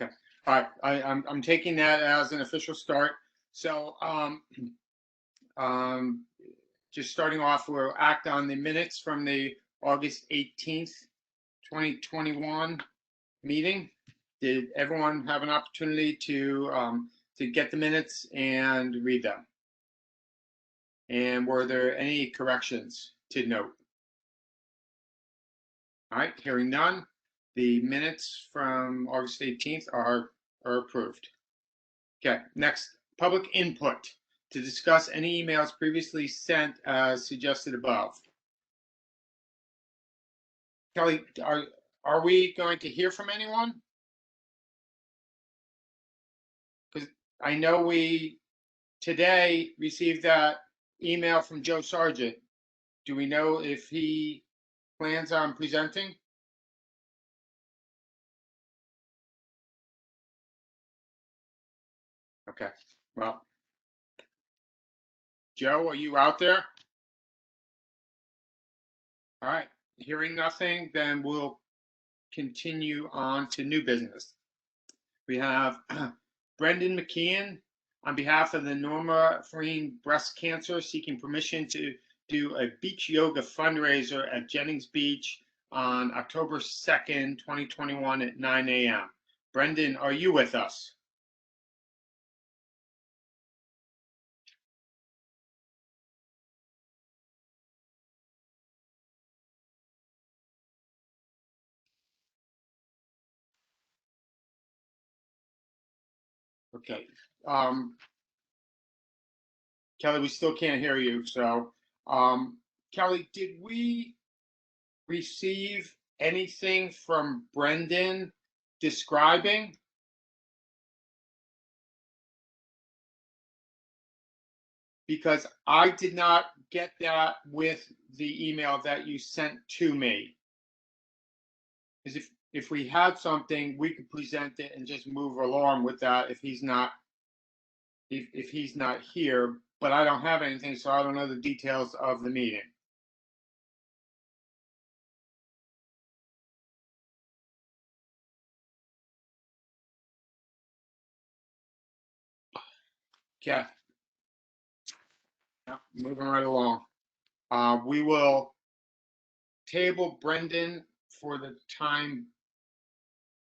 Okay. All right. I'm taking that as an official start. So just starting off, we'll act on the minutes from the August 18th, 2021 meeting. Did everyone have an opportunity to get the minutes and read them? And were there any corrections to note? All right, hearing none, the minutes from August 18th are approved. Okay, next, public input to discuss any emails previously sent as suggested above. Kelly, are we going to hear from anyone? Because I know we today received that email from Joe Sargent. Do we know if he plans on presenting? Okay, well, Joe, are you out there? All right, hearing nothing, then we'll continue on to new business. We have Brendan McKeon on behalf of the Norma Freen Breast Cancer seeking permission to do a beach yoga fundraiser at Jennings Beach on October 2nd, 2021 at 9 a.m. Brendan, are you with us? Okay. Kelly, we still can't hear you. So, Kelly, did we receive anything from Brendan describing? Because I did not get that with the email that you sent to me. Because if we had something, we could present it and just move along with that if he's not here. But I don't have anything, so I don't know the details of the meeting. Okay. Yeah, moving right along. We will table Brendan for the time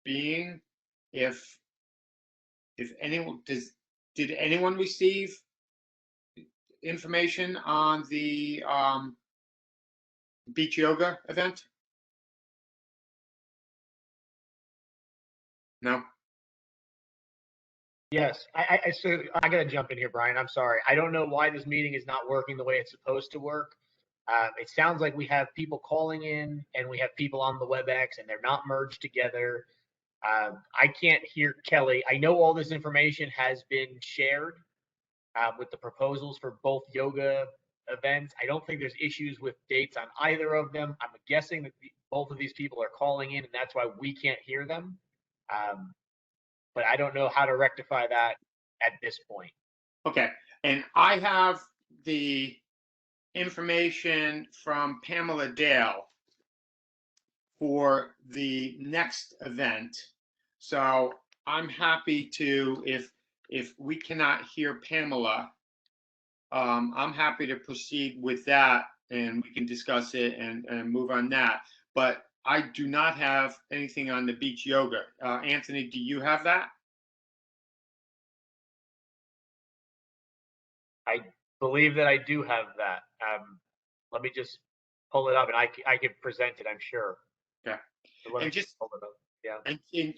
being. If anyone did anyone receive information on the beach yoga event? No. Yes, so I got to jump in here, Brian. I'm sorry. I don't know why this meeting is not working the way it's supposed to work. It sounds like we have people calling in and we have people on the WebEx and they're not merged together. I can't hear Kelly. I know all this information has been shared with the proposals for both yoga events. I don't think there's issues with dates on either of them. I'm guessing that both of these people are calling in and that's why we can't hear them. But I don't know how to rectify that at this point. Okay, and I have the information from Pamela Dale for the next event. So I'm happy to, if we cannot hear Pamela, I'm happy to proceed with that and we can discuss it and move on that. But I do not have anything on the beach yoga. Anthony, do you have that? I believe that I do have that. Let me just pull it up and I can present it, I'm sure. Yeah. So and just pull it up. Yeah.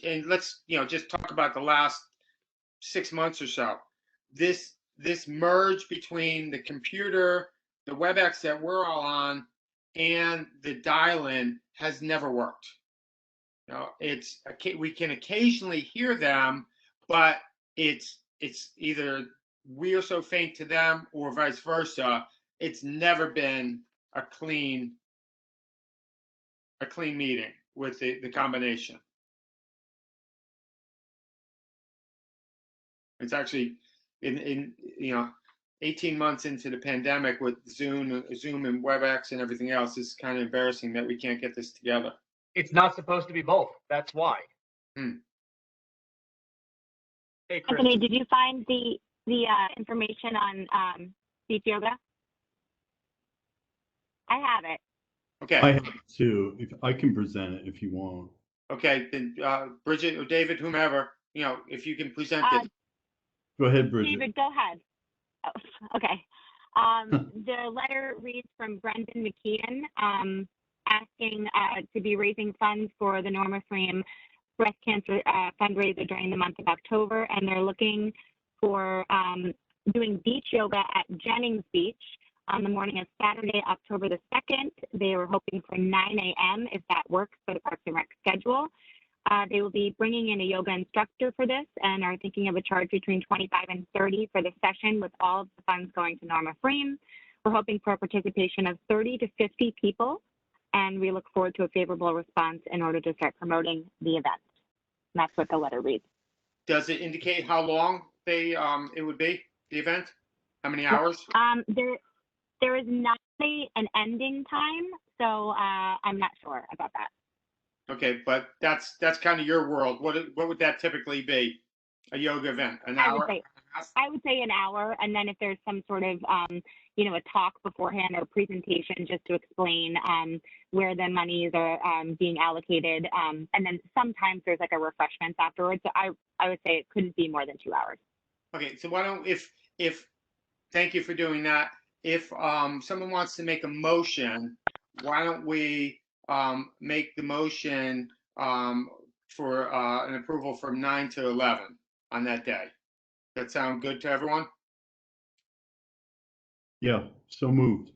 And let's, just talk about the last 6 months or so. This merge between the computer, the WebEx that we're all on, and the dial-in has never worked. It's we can occasionally hear them, but it's either we are so faint to them or vice versa. It's never been a clean meeting with the combination. It's actually in 18 months into the pandemic with Zoom and WebEx and everything else, it's kind of embarrassing that we can't get this together. It's not supposed to be both. That's why. Hey, Chris. Anthony, did you find the information on beach yoga? I have it. Okay. I have to. If I can present it if you want. Okay, then Bridget or David, whomever, if you can present it. Go ahead, Bridget. David, go ahead. Oh, okay. The letter reads from Brendan McKeon, asking to be raising funds for the Norma Frame breast cancer fundraiser during the month of October, and they're looking for doing beach yoga at Jennings Beach on the morning of Saturday, October the 2nd. They were hoping for 9 a.m. if that works for the Parks and Rec schedule. They will be bringing in a yoga instructor for this and are thinking of a charge between $25 and $30 for the session, with all of the funds going to Norma Frame. We're hoping for a participation of 30 to 50 people, and we look forward to a favorable response in order to start promoting the event. And that's what the letter reads. Does it indicate how long it would be, the event? How many hours? There is not an ending time, so I'm not sure about that. Okay, but that's kind of your world. What would that typically be? A yoga event? An hour? I would say an hour, and then if there's some sort of a talk beforehand or presentation just to explain where the monies are being allocated, and then sometimes there's like a refreshments afterwards. So I would say it couldn't be more than 2 hours. Okay, so why don't if thank you for doing that. If someone wants to make a motion, why don't we make the motion for an approval from 9 to 11 on that day? That sound good to everyone? Yeah, so moved.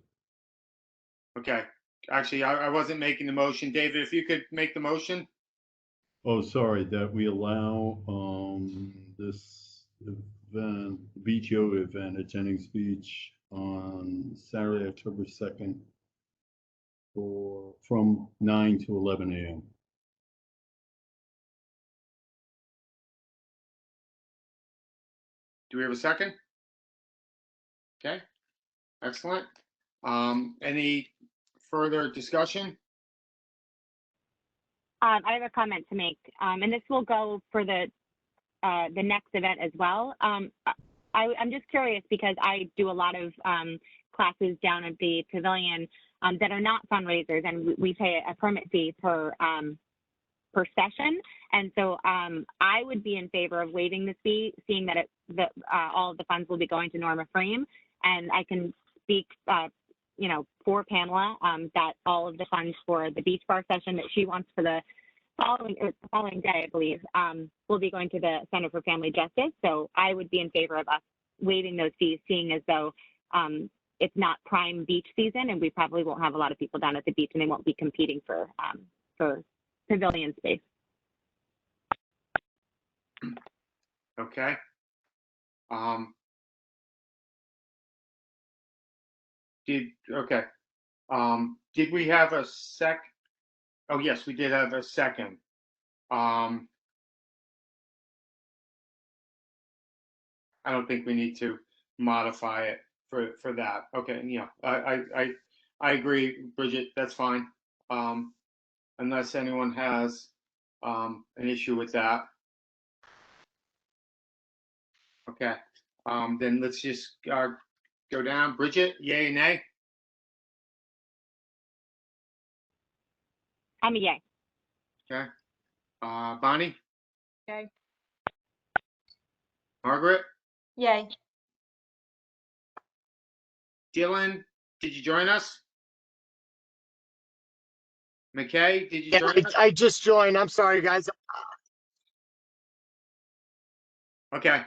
Okay. Actually, I wasn't making the motion. David, if you could make the motion. Oh, sorry, that we allow this event, beach yoga event at Jennings Beach on Saturday, October 2nd from 9 to 11 a.m. Do we have a second? Okay. Excellent. Any further discussion? I have a comment to make, and this will go for the next event as well. I'm just curious because I do a lot of classes down at the pavilion that are not fundraisers, and we pay a permit fee per session. And so I would be in favor of waiving the fee, seeing that all of the funds will be going to Norma Frame, and I can speak for Pamela, that all of the funds for the beach bar session that she wants for the following day, I believe, will be going to the Center for Family Justice. So I would be in favor of us waiving those fees, seeing as though it's not prime beach season, and we probably won't have a lot of people down at the beach, and they won't be competing for pavilion space. Okay. Did we have a sec? Oh, yes, we did have a second. I don't think we need to modify it for that. Okay, yeah, I agree, Bridget. That's fine. Unless anyone has an issue with that. Okay. Then let's just go down. Bridget, yay, nay? I'm a yay. Okay. Bonnie? Yay. Margaret? Yay. Dylan, did you join us? McKay, did you join us? I just joined. I'm sorry, guys. Okay.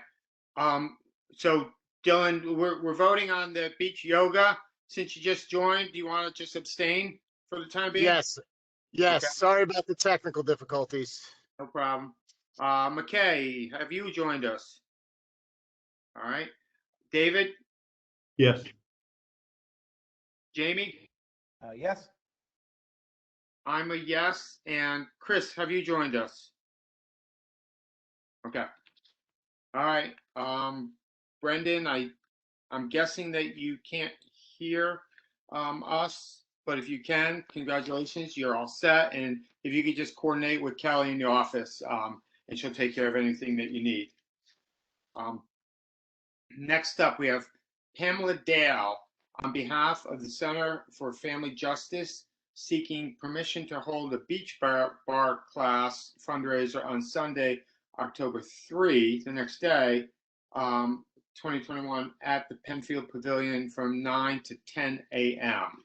So Dylan, we're voting on the beach yoga. Since you just joined, do you want to just abstain for the time being? Yes. Okay. Sorry about the technical difficulties. No problem. McKay, have you joined us? All right. David? Yes. Jamie? Yes. I'm a yes. And Chris, have you joined us? Okay. All right. Brendan, I'm guessing that you can't hear us, but if you can, congratulations, you're all set. And if you could just coordinate with Kelly in the office, and she'll take care of anything that you need. Next up, we have Pamela Dale on behalf of the Center for Family Justice seeking permission to hold a beach bar class fundraiser on Sunday, October 3, the next day, 2021 at the Penfield Pavilion from 9 to 10 a.m.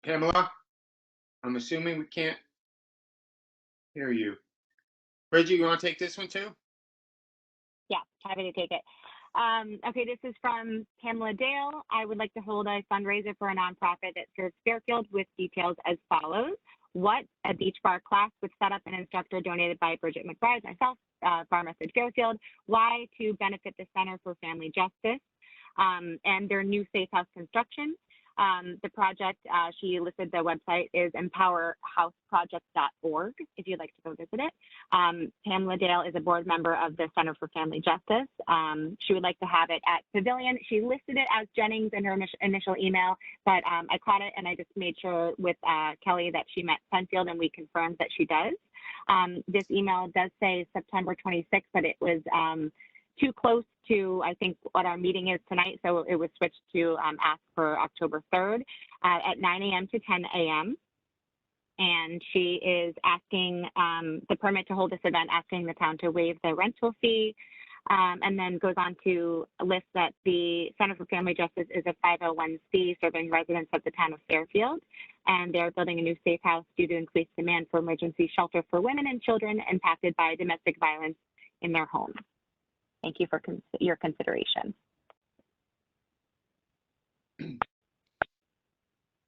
Pamela, I'm assuming we can't hear you. Bridget, you want to take this one too? Yeah, happy to take it. Okay, this is from Pamela Dale. I would like to hold a fundraiser for a nonprofit that serves Fairfield with details as follows. What? A beach bar class with setup and instructor donated by Bridget McBride, myself, Bar Message Fairfield. Why? To benefit the Center for Family Justice and their new safe house construction. The project, she listed the website is empowerhouseproject.org if you'd like to go visit it. Pamela Dale is a board member of the Center for Family Justice. She would like to have it at Pavilion. She listed it as Jennings in her initial email, but I caught it and I just made sure with Kelly that she meant Penfield, and we confirmed that she does. This email does say September 26th, but it was too close to, I think, what our meeting is tonight. So it was switched to ask for October 3rd at 9 a.m. to 10 a.m. And she is asking the permit to hold this event, asking the town to waive the rental fee, and then goes on to list that the Center for Family Justice is a 501c serving residents of the town of Fairfield. And they're building a new safe house due to increased demand for emergency shelter for women and children impacted by domestic violence in their homes. Thank you for your consideration.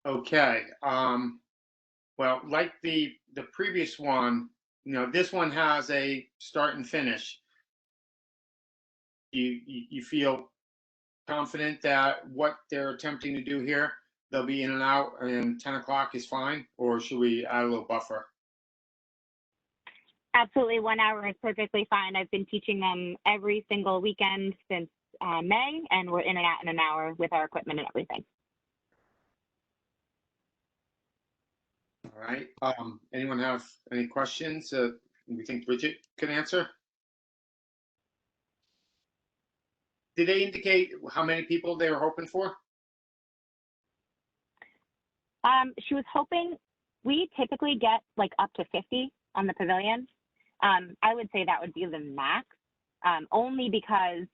Okay. Well, like the previous one, this one has a start and finish. You feel confident that what they're attempting to do here, they'll be in and out and 10 o'clock is fine, or should we add a little buffer? Absolutely, 1 hour is perfectly fine. I've been teaching them every single weekend since May, and we're in and out in an hour with our equipment and everything. All right. Anyone have any questions we think Bridget can answer? Did they indicate how many people they were hoping for? She was hoping, we typically get like up to 50 on the pavilion. I would say that would be the max, only because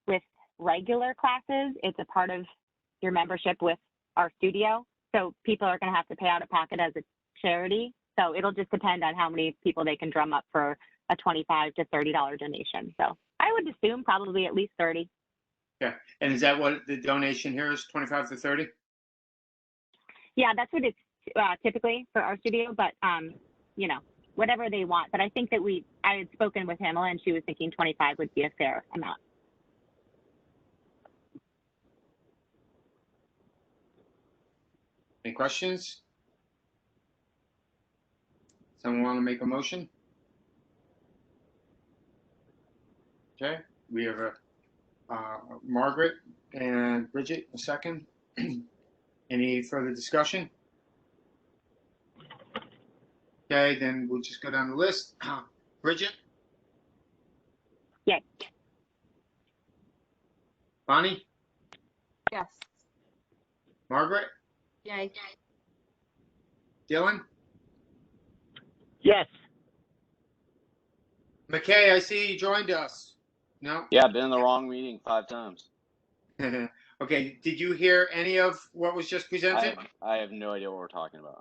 with regular classes, it's a part of your membership with our studio. So people are going to have to pay out of pocket as a charity. So it'll just depend on how many people they can drum up for a $25 to $30 donation. So I would assume probably at least 30. Yeah. And is that what the donation here is, 25 to 30? Yeah, that's what it's typically for our studio, but whatever they want. But I think that I had spoken with Pamela and she was thinking 25 would be a fair amount. Any questions? Someone want to make a motion? Okay, we have Margaret and Bridget, a second. Any further discussion? Okay, then we'll just go down the list. Bridget? Yes. Bonnie? Yes. Margaret? Yay. Dylan? Yes. McKay, I see you joined us. No? Yeah, been in the wrong meeting 5 times. Okay, did you hear any of what was just presented? I have no idea what we're talking about.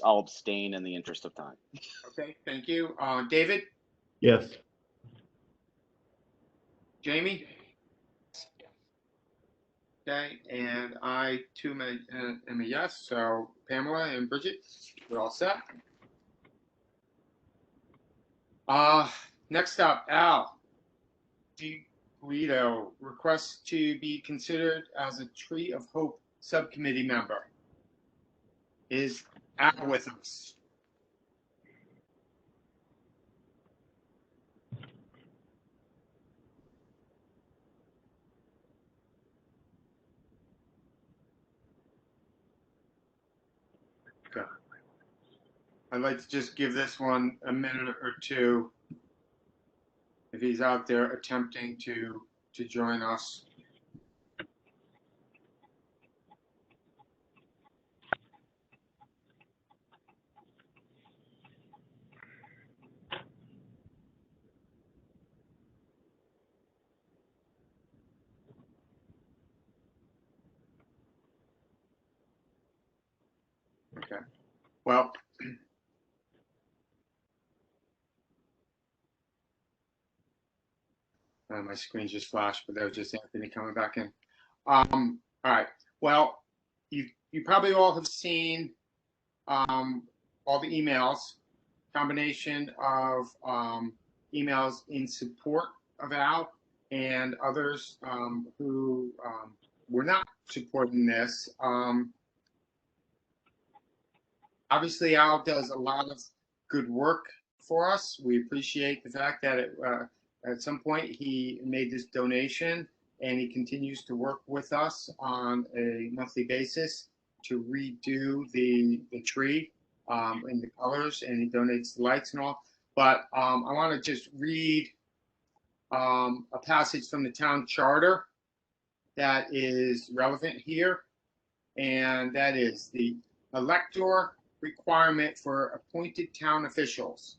I'll abstain in the interest of time. Okay, thank you. David? Yes. Jamie? Okay, and I too am a yes, so Pamela and Bridget, we're all set. Next up, Al Guido requests to be considered as a Tree of Hope subcommittee member. Is Al with us? Okay. I'd like to just give this one a minute or two if he's out there attempting to join us. Okay. Well, my screen just flashed, but that was just Anthony coming back in. All right. Well, you probably all have seen all the emails, combination of emails in support of Al and others who were not supporting this. Obviously, Al does a lot of good work for us. We appreciate the fact that at some point he made this donation and he continues to work with us on a monthly basis to redo the tree in the colors, and he donates the lights and all. But I want to just read a passage from the town charter that is relevant here, and that is the elector requirement for appointed town officials.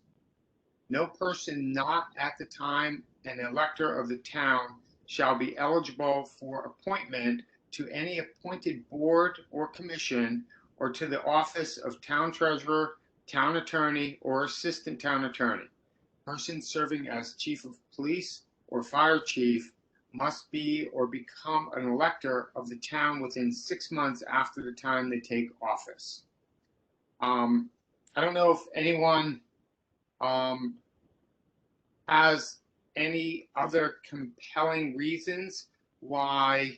No person not at the time an elector of the town shall be eligible for appointment to any appointed board or commission or to the office of town treasurer, town attorney, or assistant town attorney. Persons serving as chief of police or fire chief must be or become an elector of the town within 6 months after the time they take office. I don't know if anyone has any other compelling reasons why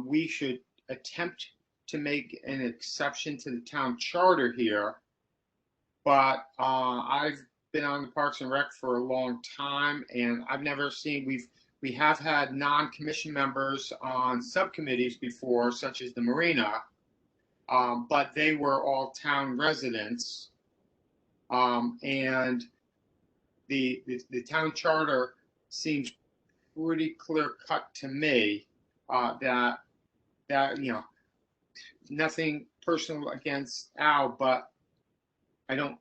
we should attempt to make an exception to the town charter here. But I've been on the Parks and Rec for a long time, and I've never seen, we have had non-commission members on subcommittees before, such as the Marina, but they were all town residents. And the town charter seems pretty clear cut to me, that you know, nothing personal against Al, but I don't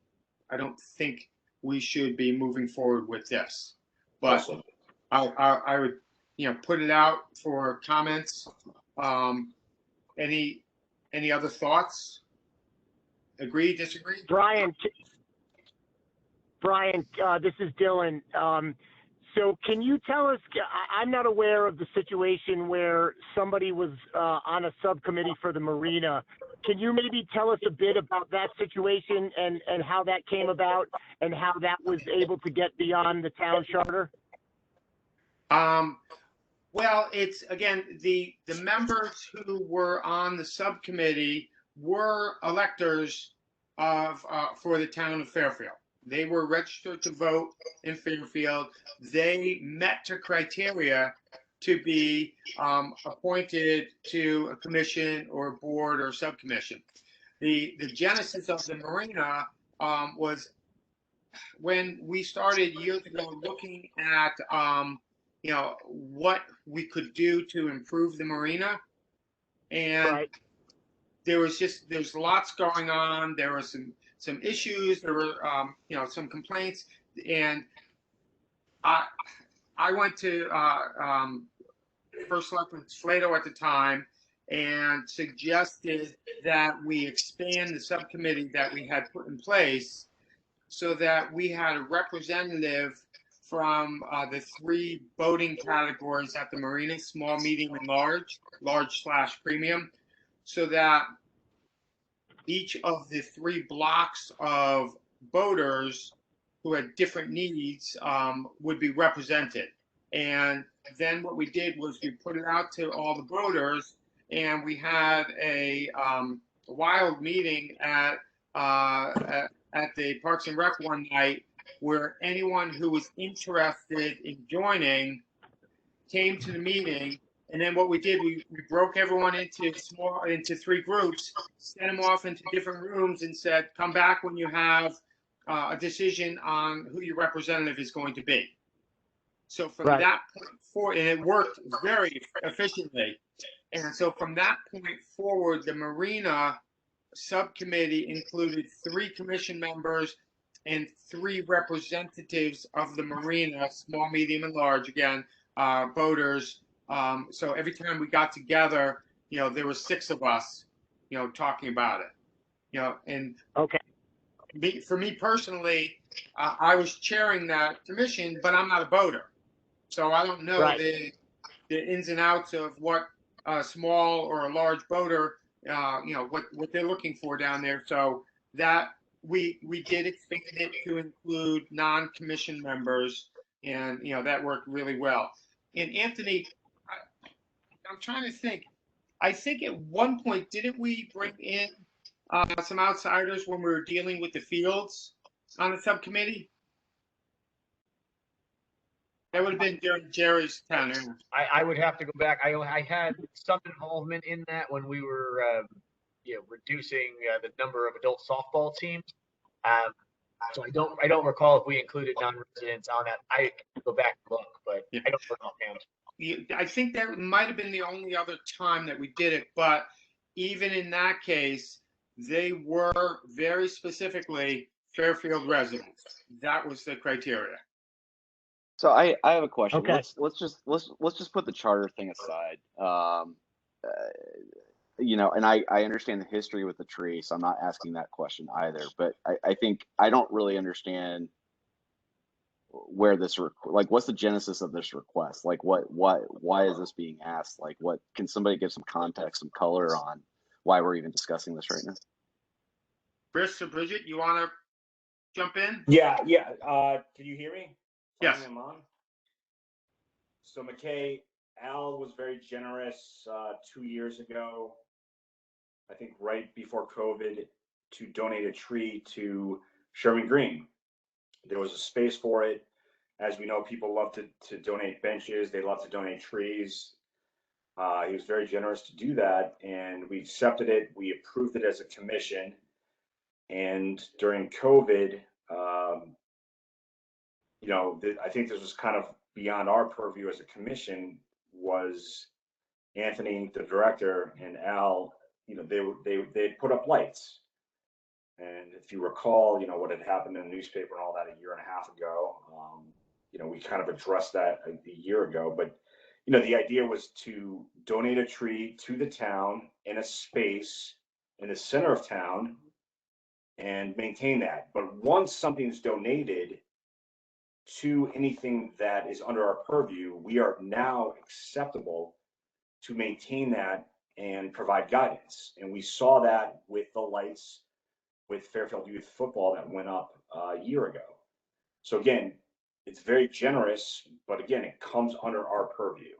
think we should be moving forward with this. But I would, put it out for comments. Any other thoughts? Agree, disagree? Brian, this is Dylan. So can you tell us, I'm not aware of the situation where somebody was on a subcommittee for the Marina. Can you maybe tell us a bit about that situation and how that came about and how that was able to get beyond the town charter? Well, it's, again, the members who were on the subcommittee were electors of for the town of Fairfield. They were registered to vote in Fairfield. They met the criteria to be appointed to a commission or a board or subcommission. The genesis of the Marina was when we started years ago looking at what we could do to improve the Marina, and Right. there's lots going on. There were some issues. There were some complaints, and I went to First Selectman Slato at the time and suggested that we expand the subcommittee that we had put in place so that we had a representative from the three boating categories at the Marina: small, medium, and large/premium, so that each of the three blocks of boaters who had different needs would be represented. And then what we did was we put it out to all the boaters, and we had a wild meeting at the Parks and Rec one night, where anyone who was interested in joining came to the meeting, And then what we did, we broke everyone into 3 groups, sent them off into different rooms and said, come back when you have a decision on who your representative is going to be. So from Right. that point forward, and it worked very efficiently. And so from that point forward, the Marina subcommittee included 3 commission members and 3 representatives of the Marina, small, medium, and large, again, voters. So every time we got together, there were 6 of us, talking about it, and Okay. for me personally, I was chairing that commission, but I'm not a voter. So I don't know Right. the ins and outs of what a small or a large voter, what they're looking for down there. So that we did expand it to include non-commission members, and that worked really well. And Anthony, I'm trying to think. I think at one point, didn't we bring in some outsiders when we were dealing with the fields on the subcommittee? That would have been during Jerry's tenure. I would have to go back. I had some involvement in that when we were, reducing the number of adult softball teams. So I don't recall if we included non-residents on that. I can go back and look, but Yeah. I don't recall offhand. I think that might have been the only other time that we did it, but even in that case, they were very specifically Fairfield residents. That was the criteria. So I have a question. Okay. Let's just put the charter thing aside. And I understand the history with the tree, so I'm not asking that question either. But I think I don't really understand where this what's the genesis of this request? Like why is this being asked? Like what can somebody give some context, some color on why we're even discussing this right now? Chris or Bridget, you want to jump in? Yeah. Can you hear me? Yes. I'm on. So McKay, Al was very generous 2 years ago, I think right before COVID, to donate a tree to Sherman Green. There was a space for it. As we know, people love to donate benches. They love to donate trees. He was very generous to do that, and we accepted it. We approved it as a commission. And during COVID, I think this was kind of beyond our purview as a commission. Was Anthony, the director, and Al, they put up lights. And if you recall, what had happened in the newspaper and all that a year and a half ago, we kind of addressed that a year ago. But, the idea was to donate a tree to the town in a space in the center of town and maintain that. But once something's donated to anything that is under our purview, we are now acceptable to maintain that and provide guidance. And we saw that with the lights with Fairfield Youth Football that went up a year ago. So again, it's very generous, but again, it comes under our purview.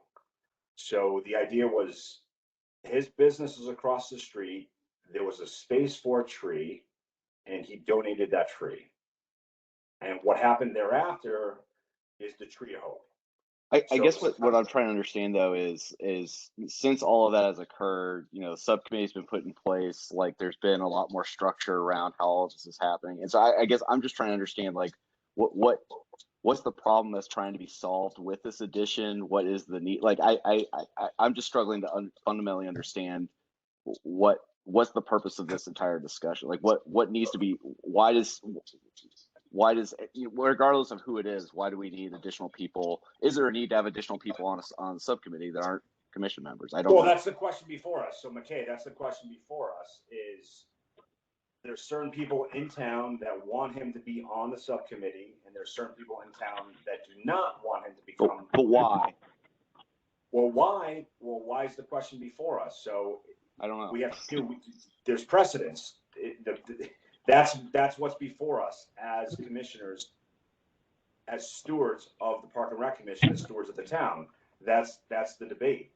So the idea was his business is across the street. There was a space for a tree, and he donated that tree. And what happened thereafter is the Tree of Hope. I guess what I'm trying to understand though is since all of that has occurred, the subcommittee's been put in place, like there's been a lot more structure around how all of this is happening. And so I guess I'm just trying to understand like what's the problem that's trying to be solved with this addition? What is the need? Like I'm just struggling to fundamentally understand what's the purpose of this entire discussion? Like what needs to be, why does, regardless of who it is, why do we need additional people? Is there a need to have additional people on a subcommittee that aren't commission members? I don't know. That's the question before us. So McKay, that's the question before us is there's certain people in town that want him to be on the subcommittee, and there's certain people in town that do not want him to become. But why? Why? Well, why is the question before us? So I don't know. We have to. There's precedence. That's what's before us as commissioners, as stewards of the Park and Rec Commission, as stewards of the town. That's the debate.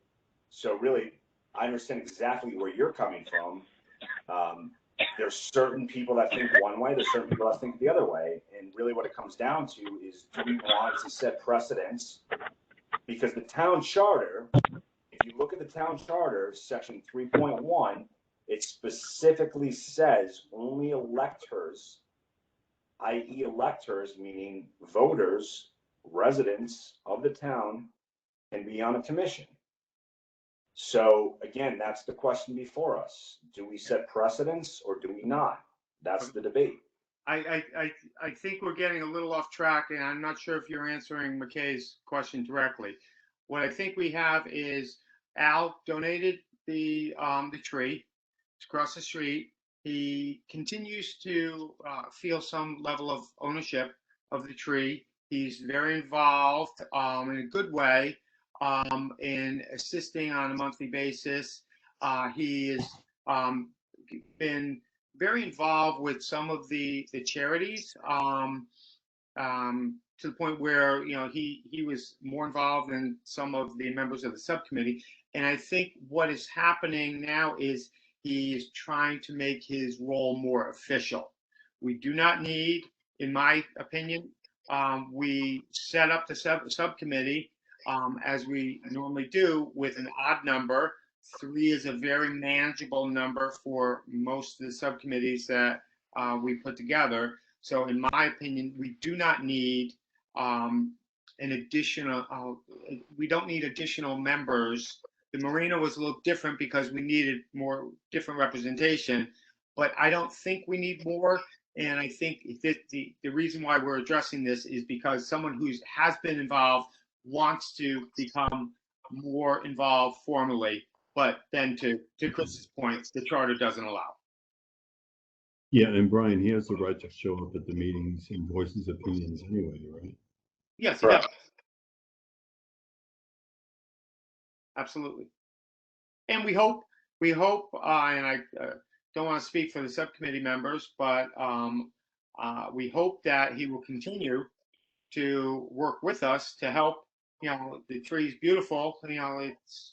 So really, I understand exactly where you're coming from. There's certain people that think one way, there's certain people that think the other way. And really what it comes down to is, do we want to set precedents? Because the town charter, if you look at the town charter, section 3.1, it specifically says only electors, i.e. electors, meaning voters, residents of the town, can be on a commission. So again, that's the question before us. Do we set precedents or do we not? That's the debate. I think we're getting a little off track, and I'm not sure if you're answering McKay's question directly. What I think we have is Al donated the tree. It's across the street. He continues to feel some level of ownership of the tree. He's very involved in a good way in assisting on a monthly basis. He has been very involved with some of the charities to the point where he was more involved than some of the members of the subcommittee. And I think what is happening now is he is trying to make his role more official. We do not need, in my opinion, we set up the subcommittee as we normally do with an odd number. 3 is a very manageable number for most of the subcommittees that we put together. So in my opinion, we do not need an additional, we don't need additional members. The Marina was a little different because we needed more different representation, but I don't think we need more. And I think the reason why we're addressing this is because someone who has been involved wants to become more involved formally. But then to Chris's point, the charter doesn't allow. Yeah, and Brian, he has the right to show up at the meetings and voice his opinions anyway, right? Yes, he does. Absolutely. And we hope, and I don't want to speak for the subcommittee members, but we hope that he will continue to work with us to help. The tree's beautiful. It's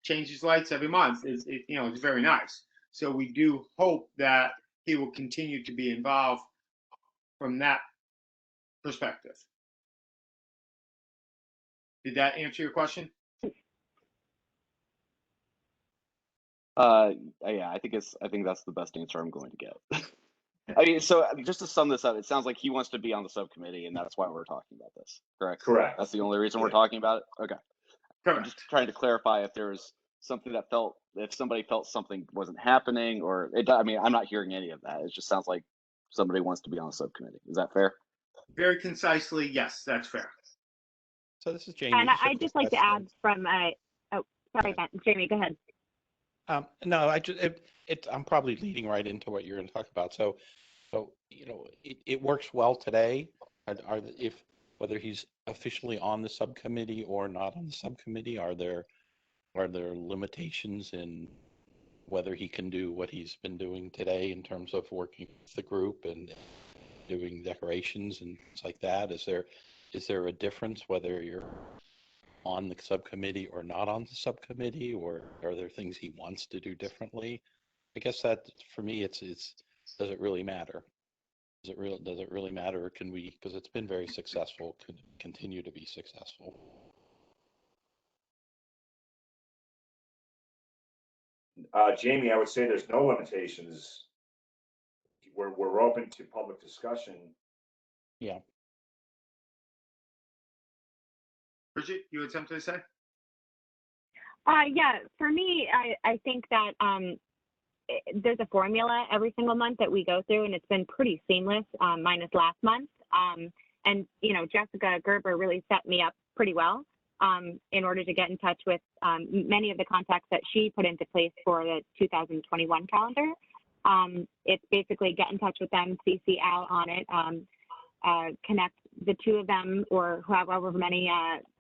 changes lights every month. It's very nice. So we do hope that he will continue to be involved from that perspective. Did that answer your question? Yeah, I think that's the best answer I'm going to get. I mean, so just to sum this up, it sounds like he wants to be on the subcommittee, and that's why we're talking about this. Correct? Correct. That's the only reason we're talking about it? Okay. Correct. I'm just trying to clarify if there was something if somebody felt something wasn't happening, or I mean, I'm not hearing any of that. It just sounds like somebody wants to be on the subcommittee. Is that fair? Very concisely, yes, that's fair. So this is Jamie. And I'd just like to add from, sorry, Jamie, go ahead. No, I'm probably leading right into what you're going to talk about. So it works well today. Whether he's officially on the subcommittee or not on the subcommittee, are there limitations in whether he can do what he's been doing today in terms of working with the group and doing decorations and things like that? Is there a difference whether you're on the subcommittee or not on the subcommittee, or are there things he wants to do differently? I guess that for me, it's does it really matter? Does it really matter? Or can we, because it's been very successful, could continue to be successful? Jamie, I would say there's no limitations. We're open to public discussion. Yeah. Bridget, you had something to say? Yeah, for me, I think that there's a formula every single month that we go through, and it's been pretty seamless, minus last month. And Jessica Gerber really set me up pretty well in order to get in touch with many of the contacts that she put into place for the 2021 calendar. It's basically get in touch with them, CC Al on it, connect the two of them or however many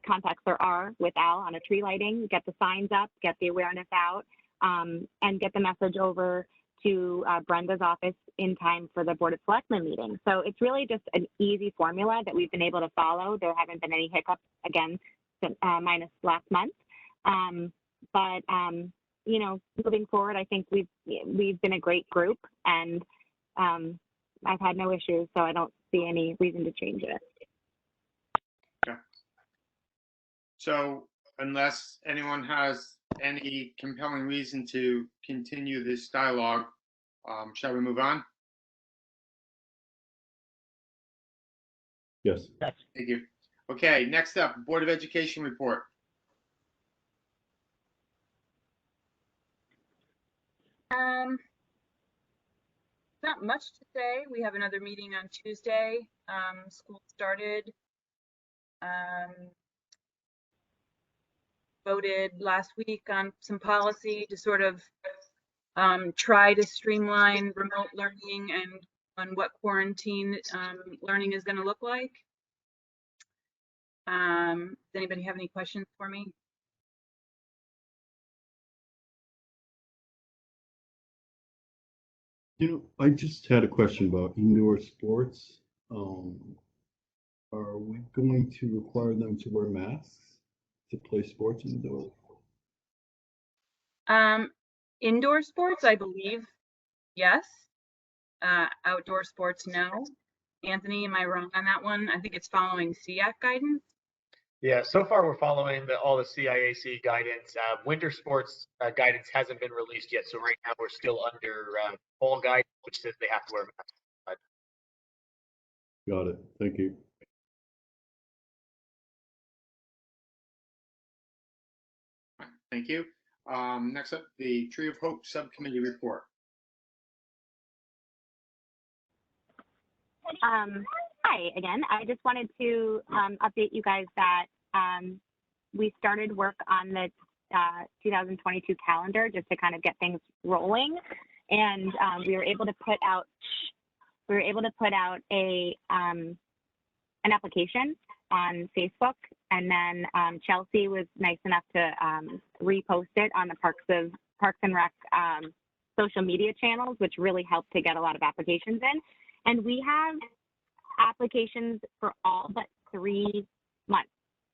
contacts there are with Al on a tree lighting, get the signs up, get the awareness out, and get the message over to Brenda's office in time for the Board of Selectmen meeting. So it's really just an easy formula that we've been able to follow. There haven't been any hiccups, again, minus last month. But moving forward, I think we've been a great group, and I've had no issues, so I don't see any reason to change it. Okay. So unless anyone has any compelling reason to continue this dialogue, shall we move on? Yes. Thank you. Okay, next up, Board of Education report. Not much to say. We have another meeting on Tuesday. School started. Voted last week on some policy to sort of try to streamline remote learning and on what quarantine learning is going to look like. Does anybody have any questions for me? I just had a question about indoor sports. Are we going to require them to wear masks to play sports indoors? Indoor sports, I believe, yes. Outdoor sports, no. Anthony, am I wrong on that one? I think it's following SEAC guidance. Yeah, so far we're following all the CIAC guidance. Winter sports guidance hasn't been released yet, so right now we're still under fall guidance, which says they have to wear masks. Got it. Thank you. Thank you. Next up, the Tree of Hope Subcommittee report. Hi again. I just wanted to update you guys that we started work on the 2022 calendar just to kind of get things rolling, and we were able to put out a an application on Facebook, and then Chelsea was nice enough to repost it on the Parks and Rec social media channels, which really helped to get a lot of applications in. And we have applications for all but 3 months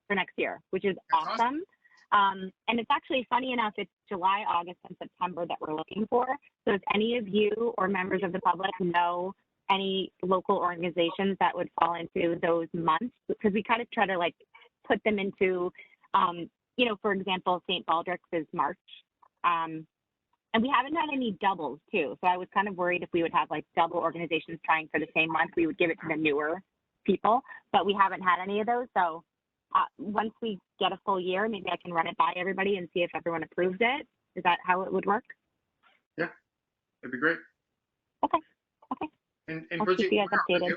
for next year, which is awesome. And it's actually, funny enough, it's July, August, and September that we're looking for. So if any of you or members of the public know any local organizations that would fall into those months, because we kind of try to like put them into, you know, for example, St. Baldrick's is March. And we haven't had any doubles too. So I was kind of worried if we would have like double organizations trying for the same month, we would give it to the newer people, but we haven't had any of those. So once we get a full year, maybe I can run it by everybody and see if everyone approves it. Is that how it would work? Yeah, that'd be great. Okay. Okay. And I'll Bridget, keep you guys where are updated. you?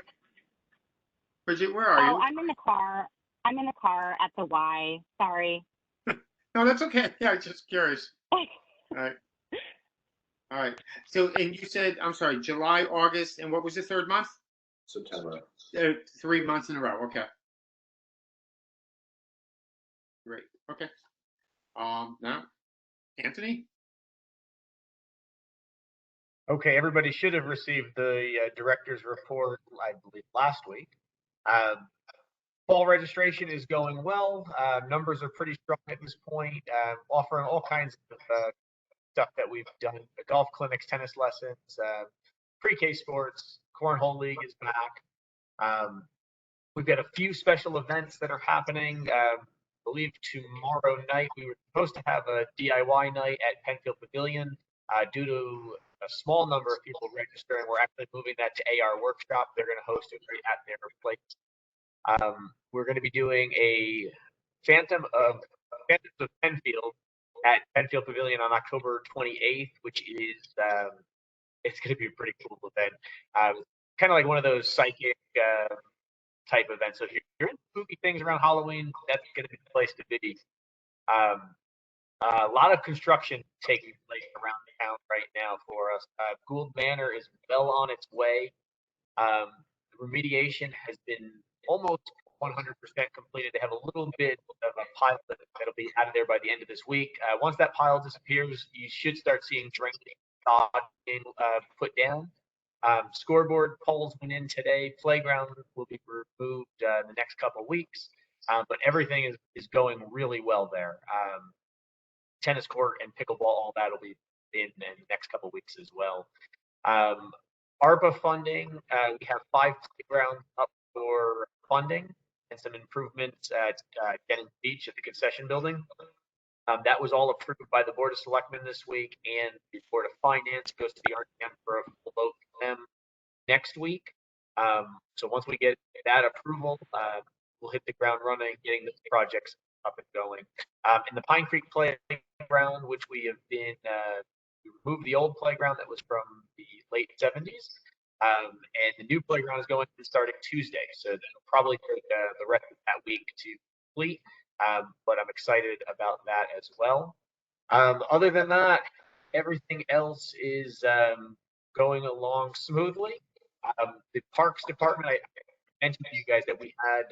Bridget, where are you? Oh, I'm in the car. I'm in the car at the Y. Sorry. No, that's okay. Yeah, just curious. All right. All right. So, and you said, I'm sorry, July, August, and what was the third month? September. 3 months in a row. Okay. Great. Okay. Now, Anthony? Okay, everybody should have received the director's report, I believe, last week. Fall registration is going well. Numbers are pretty strong at this point, offering all kinds of stuff that we've done, golf clinics, tennis lessons, pre-K sports, cornhole league is back. We've got a few special events that are happening. I believe tomorrow night we were supposed to have a DIY night at Penfield Pavilion. Due to a small number of people registering, we're actually moving that to AR Workshop. They're going to host it right at their place. We're going to be doing a Phantoms of Penfield at Penfield Pavilion on October 28th, which is it's going to be a pretty cool event. Kind of like one of those psychic type events. So if you're into spooky things around Halloween, that's going to be the place to be. A lot of construction taking place around town right now for us. Gould Manor is well on its way. Remediation has been almost 100% completed. They have a little bit of a pile that'll be out of there by the end of this week. Once that pile disappears, you should start seeing drainage being put down. Scoreboard poles went in today. Playground will be removed in the next couple of weeks, but everything is going really well there. Tennis court and pickleball, all that will be in the next couple of weeks as well. ARPA funding, we have 5 playgrounds up for funding, and some improvements at Denton Beach at the concession building. That was all approved by the Board of Selectmen this week, and the Board of Finance goes to the RTM for a full vote from them next week. So once we get that approval, we'll hit the ground running, getting the projects up and going. In the Pine Creek playground, which we have been, we removed the old playground that was from the late 70s. And the new playground is going to starting Tuesday. So that'll probably take the rest of that week to complete. But I'm excited about that as well. Other than that, everything else is going along smoothly. The Parks Department, I mentioned to you guys that we had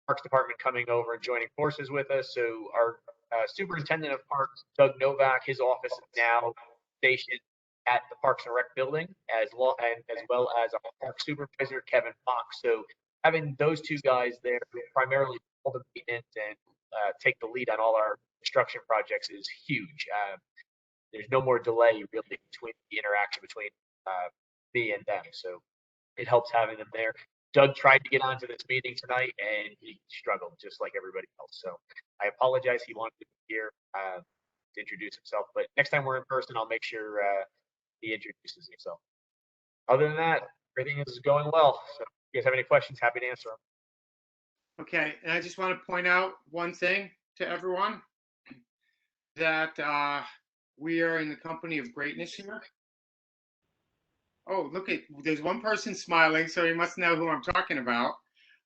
Parks Department coming over and joining forces with us. So our Superintendent of Parks, Doug Novak, his office is now stationed at the Parks and Rec building, as well as our Park Supervisor, Kevin Fox. So having those two guys there who primarily all the maintenance and take the lead on all our construction projects is huge. There's no more delay really between the interaction between me and them. So it helps having them there. Doug tried to get onto this meeting tonight and he struggled just like everybody else. So I apologize. He wanted to be here to introduce himself, but next time we're in person, I'll make sure he introduces himself. Other than that, everything is going well. So if you guys have any questions, happy to answer them. Okay, and I just want to point out one thing to everyone, that we are in the company of greatness here. Oh, look, there's one person smiling, so you must know who I'm talking about.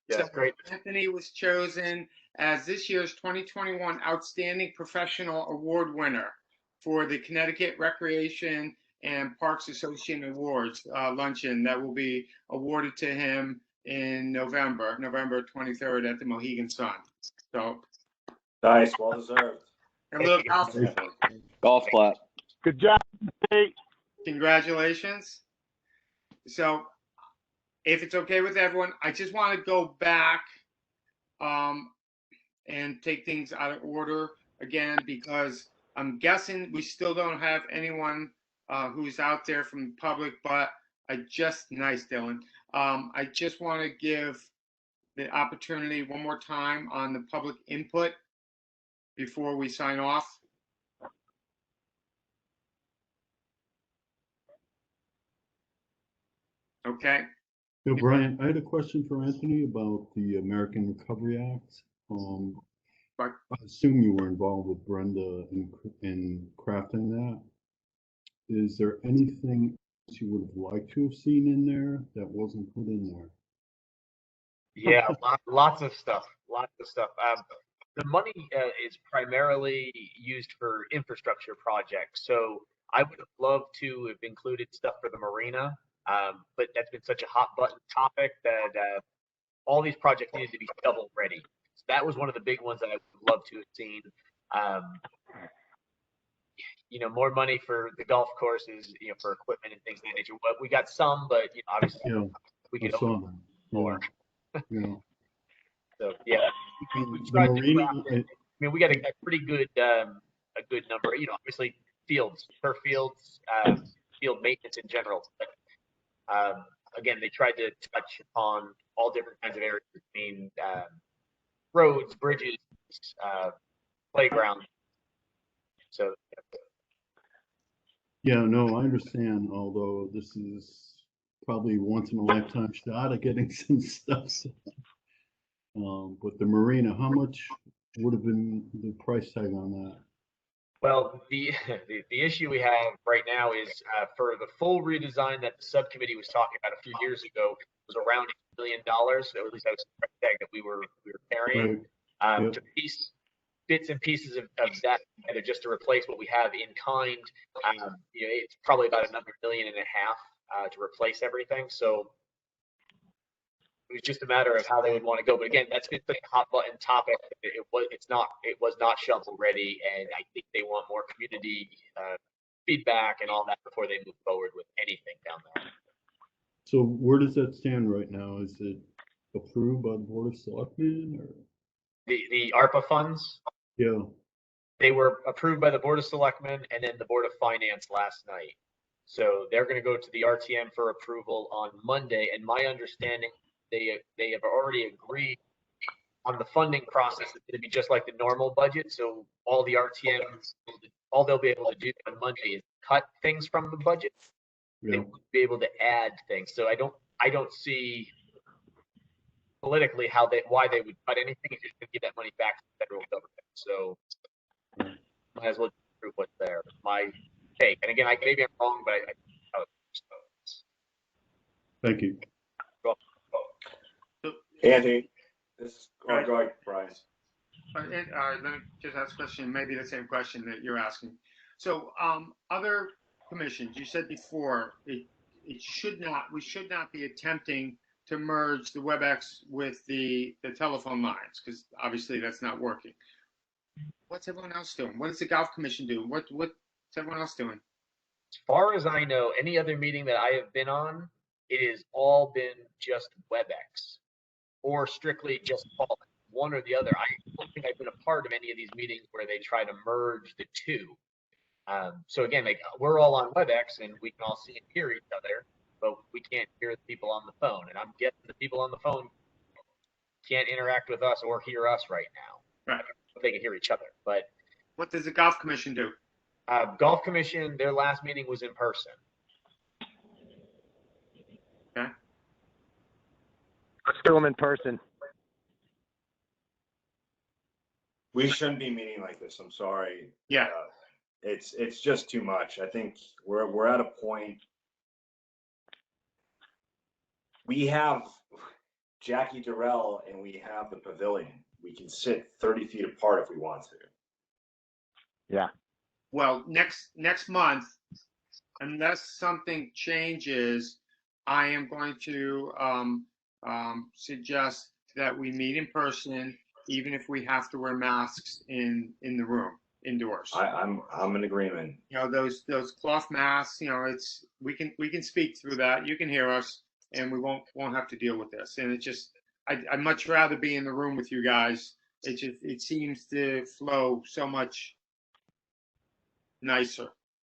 Yes, So great. Anthony was chosen as this year's 2021 Outstanding Professional Award winner for the Connecticut Recreation and Parks Association Awards luncheon that will be awarded to him in November 23rd at the Mohegan Sun. So Nice, well deserved. a little Golf clap. Good job. Hey. congratulations. So if it's okay with everyone, I just want to go back and take things out of order again, because I'm guessing we still don't have anyone who's out there from the public, but nice, Dylan. I just want to give the opportunity one more time on the public input before we sign off. Okay. So Brian, I had a question for Anthony about the American Recovery Act. Right. I assume you were involved with Brenda in crafting that. Is there anything you would have liked to have seen in there that wasn't put in there? Yeah, lots of stuff. The money is primarily used for infrastructure projects. So I would have loved to have included stuff for the Marina, but that's been such a hot button topic that all these projects needed to be shovel ready. So that was one of the big ones that I would love to have seen. More money for the golf courses, for equipment and things of that nature. But we got some, but obviously we could saw that. more. Yeah. So yeah, we The tried to Marina, craft it. I mean, we got a pretty good number. Obviously fields, field maintenance in general. But again, they tried to touch on all different kinds of areas between roads, bridges, playgrounds. So. yeah, no, I understand. Although this is probably once in a lifetime shot at getting some stuff. But the Marina, how much would have been the price tag on that? Well, the issue we have right now is for the full redesign that the subcommittee was talking about a few years ago was around $8 million. So at least that was the price tag that we were carrying. Right. Yep. To piece bits and pieces of that together just to replace what we have in kind, it's probably about another $1.5 million to replace everything. So it was just a matter of how they would want to go. But again, that's been such a hot button topic. It was not shovel ready, and I think they want more community feedback and all that before they move forward with anything down there. So where does that stand right now? Is it approved by the Board of Selectmen or? The ARPA funds? Yeah. They were approved by the Board of Selectmen and then the Board of Finance last night. So they're going to go to the RTM for approval on Monday. And my understanding, they have already agreed on the funding process, it's going to be just like the normal budget. So all the RTMs, all they'll be able to do on Monday is cut things from the budget. They Yeah. won't be able to add things. So I don't see politically why they would cut anything if you're going to give that money back to the federal government. So might as well prove what's there. My take. And again, maybe I'm wrong, but I Thank you. Anthony, this is, go ahead, Brian. Let me just ask a question, maybe the same question that you're asking. So, other commissions, you said before, we should not be attempting to merge the WebEx with the telephone lines, because obviously that's not working. What's everyone else doing? What does the golf commission do? What's everyone else doing? as far as I know, any other meeting that I have been on, it has all been just WebEx or strictly just calling, one or the other. I don't think I've been a part of any of these meetings where they try to merge the two. So again, we're all on WebEx and we can all see and hear each other, but we can't hear the people on the phone. And I'm guessing the people on the phone can't interact with us or hear us right now. Right. They can hear each other. But what does the golf commission do? Golf commission, their last meeting was in person. Okay. Let's do them in person. We shouldn't be meeting like this. I'm sorry. Yeah. It's just too much. I think we're at a point. We have Jackie Durrell and we have the pavilion. We can sit 30 feet apart if we want to. Yeah. Well, next month, unless something changes, I am going to suggest that we meet in person, even if we have to wear masks in the room indoors. I'm in agreement. You know, those cloth masks. You know, we can speak through that. You can hear us, and we won't have to deal with this. And it just, I'd much rather be in the room with you guys. It seems to flow so much nicer.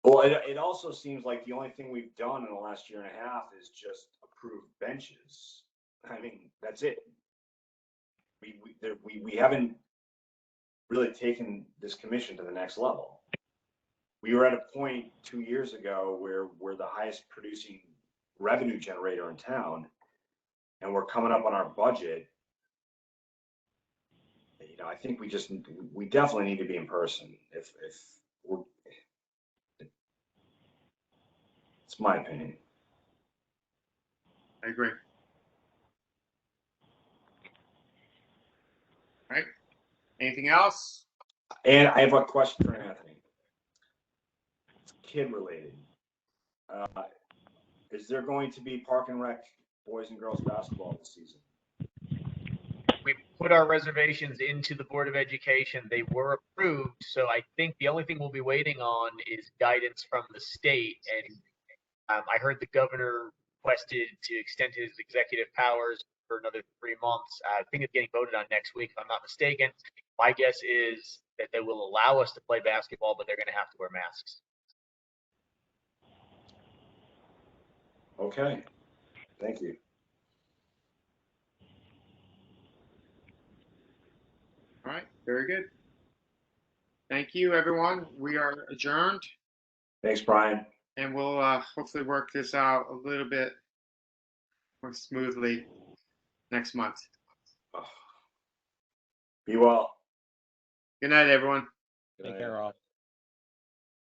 Well, it also seems like the only thing we've done in the last year and a half is just approve benches. I mean, that's it. We haven't really taken this commission to the next level. We were at a point 2 years ago where we're the highest producing revenue generator in town, and we're coming up on our budget. You know, I think we definitely need to be in person. If we're, it's my opinion. I agree. All right. Anything else? And I have a question for Anthony. It's kid related. Is there going to be Park and Rec boys and girls basketball this season? We put our reservations into the Board of Education. They were approved. So I think the only thing we'll be waiting on is guidance from the state. And I heard the governor requested to extend his executive powers for another 3 months. I think it's getting voted on next week, if I'm not mistaken. My guess is that they will allow us to play basketball, but they're going to have to wear masks. Okay. Thank you. All right. Very good. Thank you, everyone. We are adjourned. Thanks, Brian. And we'll hopefully work this out a little bit more smoothly next month. Be well. Good night, everyone. Good Take night. care, all.